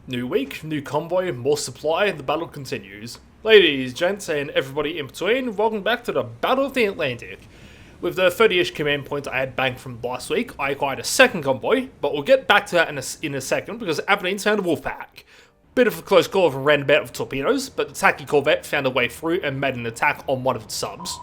New week, new convoy, more supply, the battle continues. Ladies, gents, and everybody in between, welcome back to the Battle of the Atlantic. With the 30-ish command points I had banked from last week, I acquired a second convoy, but we'll get back to that in a second because Aberdeen's found a wolf pack. Bit of a close call from a random bout of torpedoes, but the tacky corvette found a way through and made an attack on one of its subs.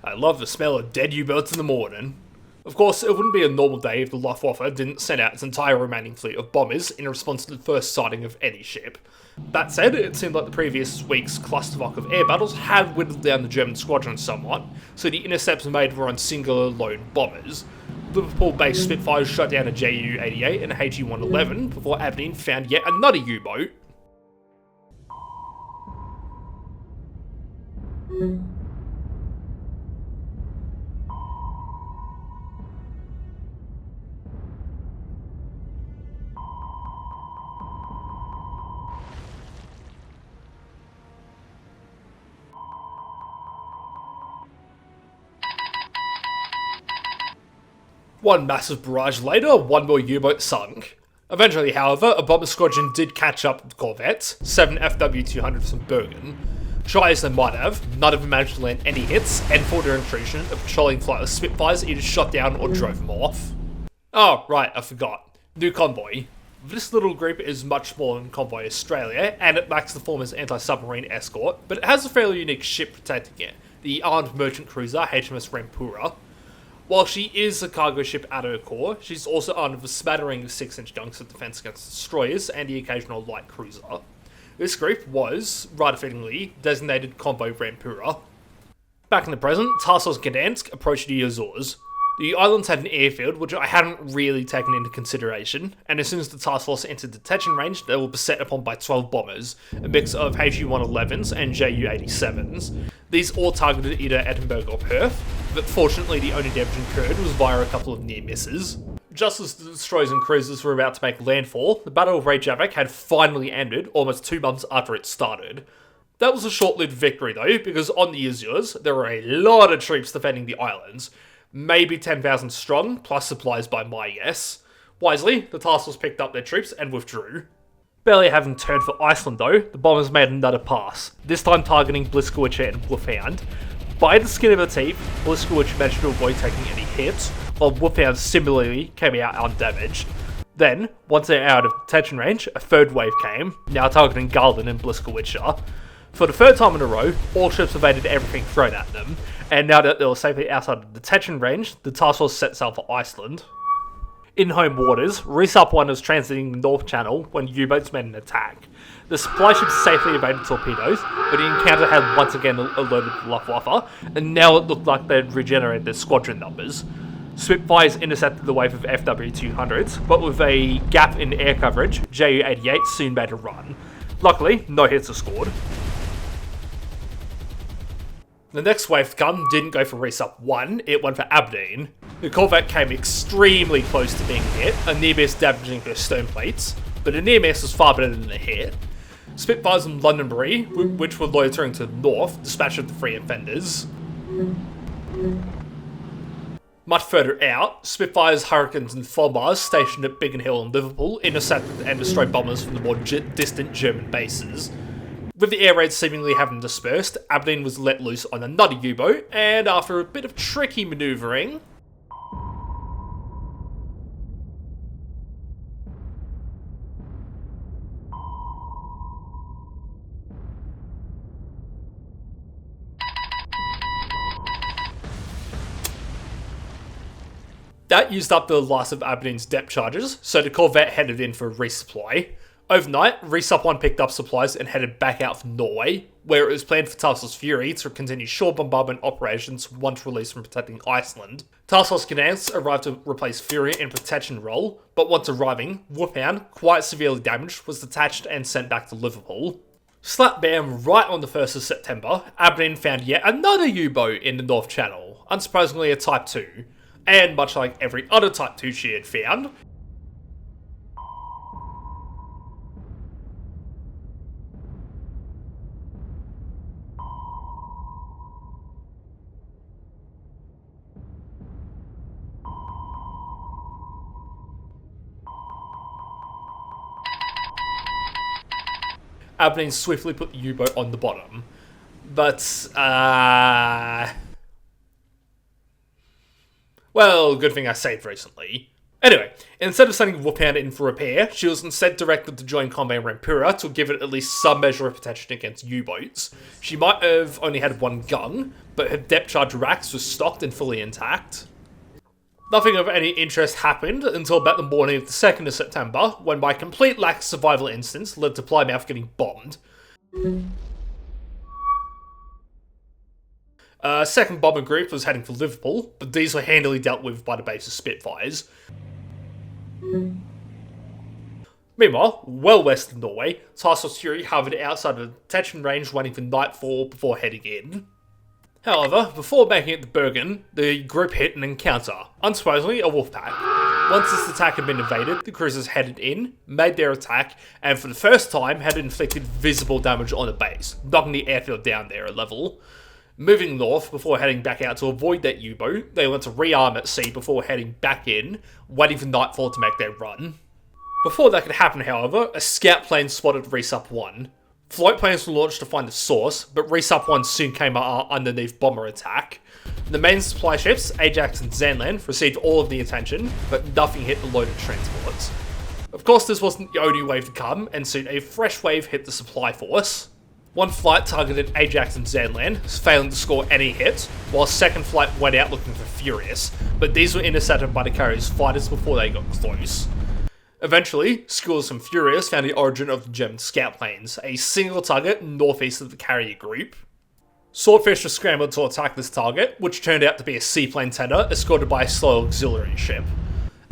I love the smell of dead U-boats in the morning. Of course, it wouldn't be a normal day if the Luftwaffe didn't send out its entire remaining fleet of bombers in response to the first sighting of any ship. That said, it seemed like the previous week's clusterfuck of air battles had whittled down the German squadron somewhat, so the intercepts made were on singular lone bombers. Liverpool-based Spitfires shot down a Ju-88 and a HE-111 before Aberdeen found yet another U-boat. One massive barrage later, one more U-boat sunk. Eventually, however, a bomber squadron did catch up with the corvettes, 7 FW-200s from Bergen. Try as they might have, none of them managed to land any hits, and for their intrusion, a patrolling flight of Spitfires either shot down or drove them off. Oh, right, I forgot. New convoy. This little group is much smaller than Convoy Australia, and it lacks the former's anti-submarine escort, but it has a fairly unique ship protecting it, the armed merchant cruiser HMS Rampura. While she is a cargo ship at her core, she's also armed with a smattering of 6-inch guns for defense against destroyers and the occasional light cruiser. This group was, rather fittingly, designated Convoy Rampura. Back in the present, Task Force Gdansk approached the Azores. The islands had an airfield, which I hadn't really taken into consideration, and as soon as the task force entered detection range, they were beset upon by 12 bombers, a mix of HU-111s and Ju-87s. These all targeted either Edinburgh or Perth, but fortunately the only damage incurred was via a couple of near misses. Just as the destroyers and cruisers were about to make landfall, the Battle of Reykjavik had finally ended almost 2 months after it started. That was a short-lived victory though, because on the Azores, there were a lot of troops defending the islands. Maybe 10,000 strong, plus supplies by my guess. Wisely, the task force picked up their troops and withdrew. Barely having turned for Iceland though, the bombers made another pass, this time targeting Bliskowitz and Wolfhound. By the skin of her teeth, Bliskowitz managed to avoid taking any hits, while Wolfhound similarly came out undamaged. Then, once they're out of detection range, a third wave came, now targeting Garland and Bliskowitz. For the third time in a row, all ships evaded everything thrown at them, and now that they were safely outside of detection range, the task force set sail for Iceland. In home waters, Resupply and was transiting the North Channel when U-boats made an attack. The supply ships safely evaded torpedoes, but the encounter had once again alerted the Luftwaffe, and now it looked like they'd regenerated their squadron numbers. Spitfires intercepted the wave of FW-200s, but with a gap in air coverage, Ju-88 soon made a run. Luckily, no hits were scored. The next wave to come didn't go for Resup 1, it went for Aberdeen. The corvette came extremely close to being hit, a near miss damaging her stern plates, but a near miss was far better than a hit. Spitfires and Londonderry, which were loitering to the north, dispatched the three offenders. Much further out, Spitfires, Hurricanes and Fulmars stationed at Biggin Hill and Liverpool intercepted and destroyed bombers from the more distant German bases. With the air raids seemingly having dispersed, Aberdeen was let loose on another U-boat, and after a bit of tricky manoeuvring, that used up the last of Aberdeen's depth charges, so the corvette headed in for resupply. Overnight, Resup 1 picked up supplies and headed back out for Norway, where it was planned for Task Force Fury to continue shore bombardment operations once released from protecting Iceland. Task Force Gdansk arrived to replace Fury in protection role, but once arriving, Wolfhound, quite severely damaged, was detached and sent back to Liverpool. Slap bam, right on the 1st of September, Aberdeen found yet another U-boat in the North Channel, unsurprisingly a Type 2. And much like every other Type 2 she had found, Aberdeen swiftly put the U-boat on the bottom. But, well, good thing I saved recently. Anyway, instead of sending Whoophound in for repair, she was instead directed to join Convoy and Rampura to give it at least some measure of protection against U-boats. She might have only had one gun, but her depth charge racks was stocked and fully intact. Nothing of any interest happened until about the morning of the 2nd of September, when my complete lack of survival instance led to Plymouth getting bombed. Second bomber group was heading for Liverpool, but these were handily dealt with by the base's Spitfires. Meanwhile, well west of Norway, Task Force Fury hovered outside of the detection range waiting for nightfall before heading in. However, before making it to Bergen, the group hit an encounter, unsurprisingly a wolf pack. Once this attack had been evaded, the cruisers headed in, made their attack, and for the first time had inflicted visible damage on the base, knocking the airfield down there a level. Moving north before heading back out to avoid that U-boat, they went to rearm at sea before heading back in, waiting for nightfall to make their run. Before that could happen, however, a scout plane spotted Resup 1. Float planes were launched to find the source, but Resup 1 soon came underneath bomber attack. The main supply ships, Ajax and Zanland, received all of the attention, but nothing hit the loaded transports. Of course, this wasn't the only wave to come, and soon a fresh wave hit the supply force. One flight targeted Ajax and Zanland, failing to score any hits, while a second flight went out looking for Furious, but these were intercepted by the carrier's fighters before they got close. Eventually, Skills and Furious found the origin of the German scout planes, a single target northeast of the carrier group. Swordfish was scrambled to attack this target, which turned out to be a seaplane tender escorted by a slow auxiliary ship.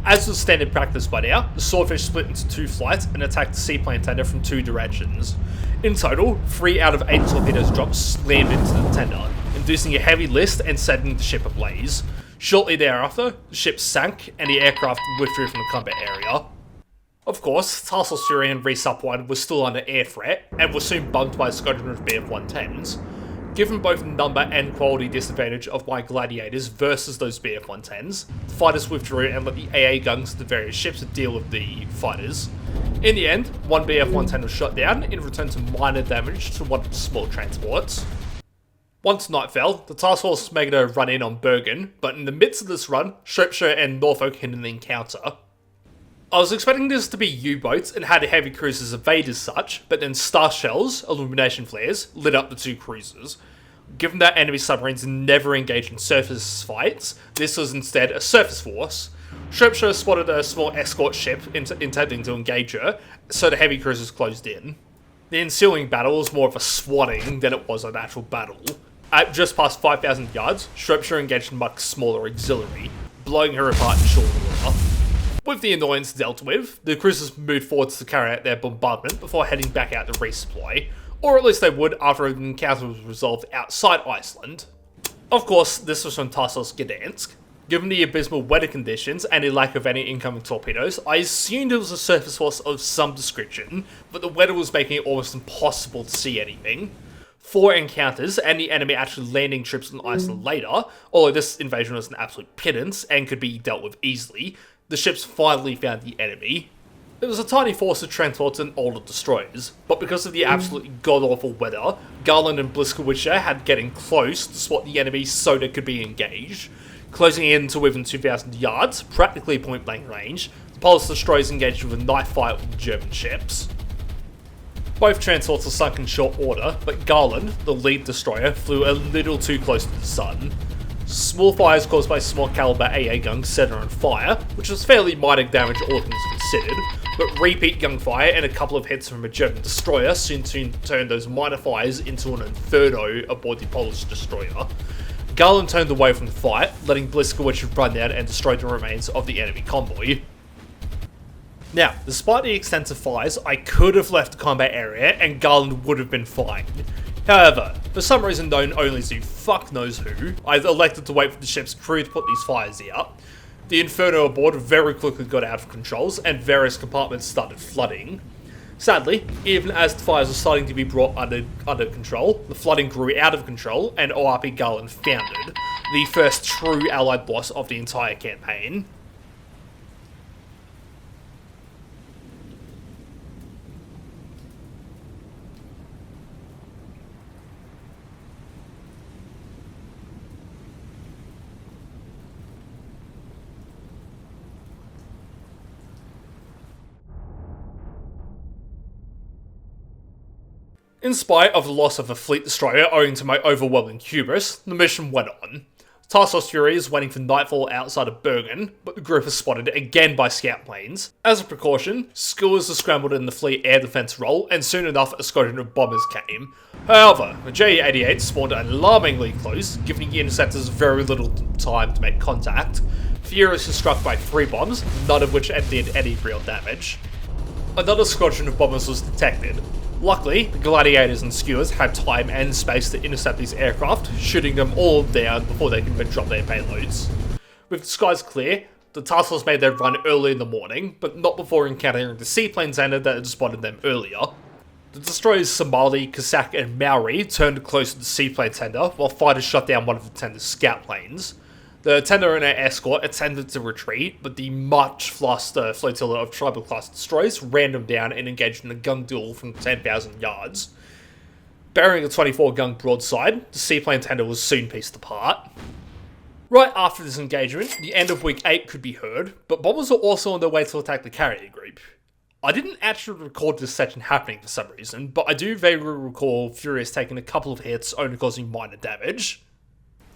As was standard practice by now, the Swordfish split into 2 flights and attacked the seaplane tender from 2 directions. In total, 3 out of 8 torpedoes dropped slammed into the tender, inducing a heavy list and setting the ship ablaze. Shortly thereafter, the ship sank and the aircraft withdrew from the combat area. Of course, Task Force Fury and Resup 1 was still under air threat and were soon bumped by a squadron of BF-110s. Given both the number and quality disadvantage of my Gladiators versus those BF-110s, the fighters withdrew and let the AA guns of the various ships deal with the fighters. In the end, one BF-110 was shot down in return to minor damage to one of the small transports. Once night fell, the task force was making a run in on Bergen, but in the midst of this run, Shropshire and Norfolk hit an encounter. I was expecting this to be U-boats and had heavy cruisers evade as such, but then star shells, illumination flares, lit up the 2 cruisers. Given that enemy submarines never engage in surface fights, this was instead a surface force. Shropshire spotted a small escort ship intending to engage her, so the heavy cruisers closed in. The ensuing battle was more of a swatting than it was an actual battle. At just past 5,000 yards, Shropshire engaged a much smaller auxiliary, blowing her apart in short order. With the annoyance dealt with, the cruisers moved forwards to carry out their bombardment before heading back out to resupply, or at least they would after an encounter was resolved outside Iceland. Of course, this was from Task Force Gdansk. Given the abysmal weather conditions and the lack of any incoming torpedoes, I assumed it was a surface force of some description, but the weather was making it almost impossible to see anything. 4 encounters and the enemy actually landing troops on Iceland later, although this invasion was an absolute pittance and could be dealt with easily, the ships finally found the enemy. It was a tiny force of transports and older destroyers, but because of the absolutely god-awful weather, Garland and Bliskowiczer had getting close to spot the enemy so they could be engaged. Closing in to within 2,000 yards, practically point-blank range, the Polish destroyers engaged with a knife fight with the German ships. Both transports were sunk in short order, but Garland, the lead destroyer, flew a little too close to the sun. Small fires caused by small caliber AA guns set her on fire, which was fairly minor damage all things considered, but repeat gunfire and a couple of hits from a German destroyer soon turned those minor fires into an inferno aboard the Polish destroyer. Garland turned away from the fight, letting Bliskowicz run down and destroy the remains of the enemy convoy. Now, despite the extensive fires, I could have left the combat area and Garland would have been fine. However, for some reason known only to fuck knows who, I elected to wait for the ship's crew to put these fires out. The inferno aboard very quickly got out of controls and various compartments started flooding. Sadly, even as the fires were starting to be brought under control, the flooding grew out of control and ORP Garland foundered, the first true Allied loss of the entire campaign. In spite of the loss of a fleet destroyer owing to my overwhelming hubris, the mission went on. Task Force Fury is waiting for nightfall outside of Bergen, but the group is spotted again by scout planes. As a precaution, skewers are scrambled in the fleet air defense role, and soon enough a squadron of bombers came. However, the J-88 spawned alarmingly close, giving the interceptors very little time to make contact. Furious is struck by 3 bombs, none of which did any real damage. Another squadron of bombers was detected. Luckily, the gladiators and skewers had time and space to intercept these aircraft, shooting them all down before they can drop their payloads. With the skies clear, the task force made their run early in the morning, but not before encountering the seaplane tender that had spotted them earlier. The destroyers Somali, Cossack and Maori turned close to the seaplane tender, while fighters shot down one of the tender's scout planes. The tender and her escort attempted to retreat, but the much faster flotilla of tribal-class destroyers ran them down and engaged in a gun duel from 10,000 yards. Bearing a 24-gun broadside, the seaplane tender was soon pieced apart. Right after this engagement, the end of Week 8 could be heard, but bombers were also on their way to attack the carrier group. I didn't actually record this section happening for some reason, but I do vaguely recall Furious taking a couple of hits, only causing minor damage.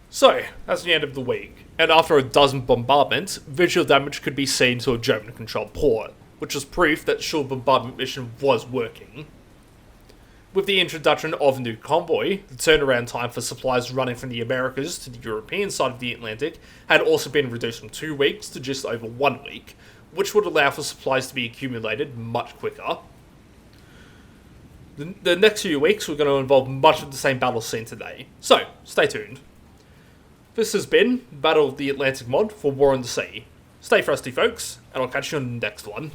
So, that's the end of the week, and after a dozen bombardments, visual damage could be seen to a German-controlled port, which was proof that the shore bombardment mission was working. With the introduction of a new convoy, the turnaround time for supplies running from the Americas to the European side of the Atlantic had also been reduced from 2 weeks to just over 1 week, which would allow for supplies to be accumulated much quicker. The next few weeks were going to involve much of the same battle scene today, so stay tuned. This has been Battle of the Atlantic mod for War on the Sea. Stay frosty, folks, and I'll catch you on the next one.